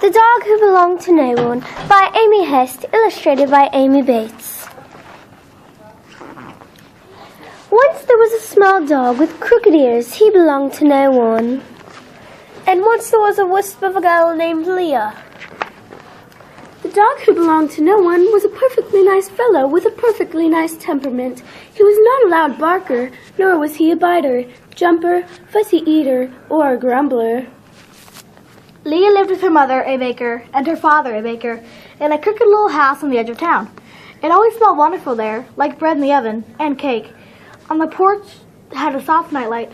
The Dog Who Belonged to No One by Amy Hest, illustrated by Amy Bates. Once there was a small dog with crooked ears. He belonged to no one. And once there was a wisp of a girl named Leah. The dog who belonged to no one was a perfectly nice fellow with a perfectly nice temperament. He was not a loud barker, nor was he a biter, jumper, fussy eater, or a grumbler. Leah lived with her mother, a baker, and her father, a baker, in a crooked little house on the edge of town. It always smelled wonderful there, like bread in the oven, and cake. On the porch had a soft nightlight.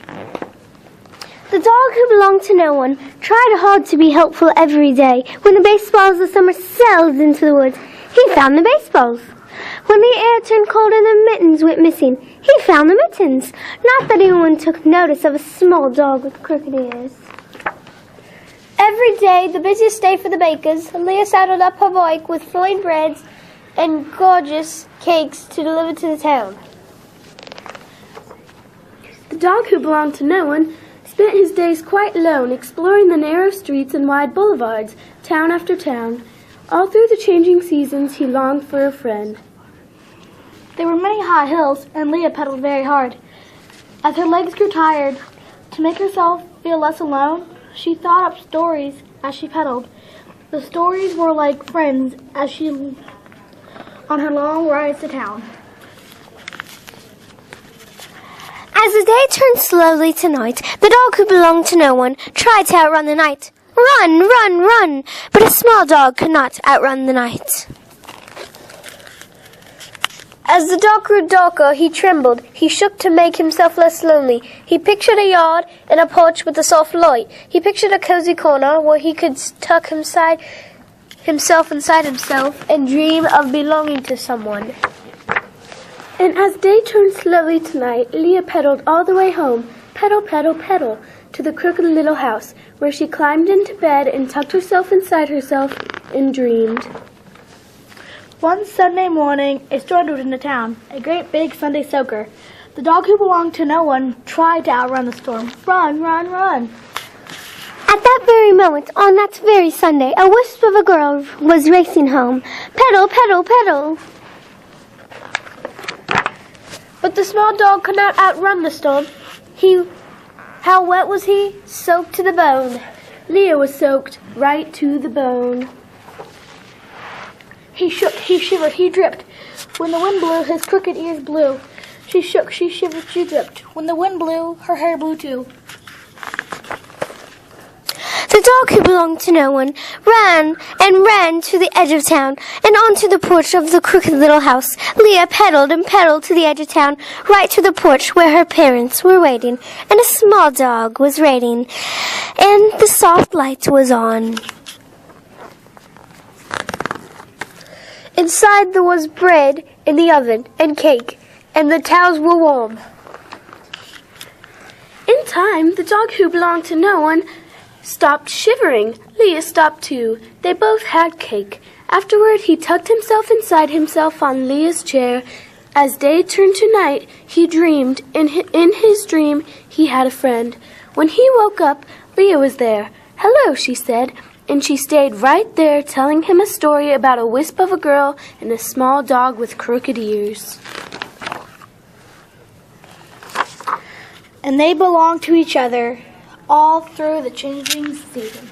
The Dog Who Belonged to No One tried hard to be helpful every day. When the baseballs of summer sailed into the woods, he found the baseballs. When the air turned cold and the mittens went missing, he found the mittens. Not that anyone took notice of a small dog with crooked ears. Every day, the busiest day for the bakers, Leah saddled up her bike with fine breads and gorgeous cakes to deliver to the town. The dog who belonged to no one spent his days quite alone, exploring the narrow streets and wide boulevards, town after town. All through the changing seasons, he longed for a friend. There were many high hills, and Leah pedaled very hard. As her legs grew tired, to make herself feel less alone, she thought up stories as she pedaled. The stories were like friends as she on her long rides to town. As the day turned slowly to night, the dog who belonged to no one tried to outrun the night. Run, run, run! But a small dog could not outrun the night. As the dog grew darker, he trembled. He shook to make himself less lonely. He pictured a yard and a porch with a soft light. He pictured a cozy corner where he could tuck himself inside himself and dream of belonging to someone. And as day turned slowly to night, Leah pedaled all the way home, pedal, pedal, pedal, to the crooked little house, where she climbed into bed and tucked herself inside herself and dreamed. One Sunday morning, a storm moved into town, a great big Sunday soaker. The dog who belonged to no one tried to outrun the storm. Run, run, run! At that very moment, on that very Sunday, a wisp of a girl was racing home. Pedal, pedal, pedal! But the small dog could not outrun the storm. How wet was he? Soaked to the bone. Leah was soaked right to the bone. He shook, he shivered, he dripped. When the wind blew, his crooked ears blew. She shook, she shivered, she dripped. When the wind blew, her hair blew too. The dog who belonged to no one ran and ran to the edge of town and onto the porch of the crooked little house. Leah pedaled and pedaled to the edge of town, right to the porch where her parents were waiting, and a small dog was waiting, and the soft light was on. Inside there was bread in the oven and cake, and the towels were warm. In time, the dog who belonged to no one stopped shivering. Leah stopped too. They both had cake. Afterward, he tucked himself inside himself on Leah's chair. As day turned to night, he dreamed. In his dream, he had a friend. When he woke up, Leah was there. "Hello," she said, and she stayed right there telling him a story about a wisp of a girl and a small dog with crooked ears. And they belonged to each other all through the changing seasons.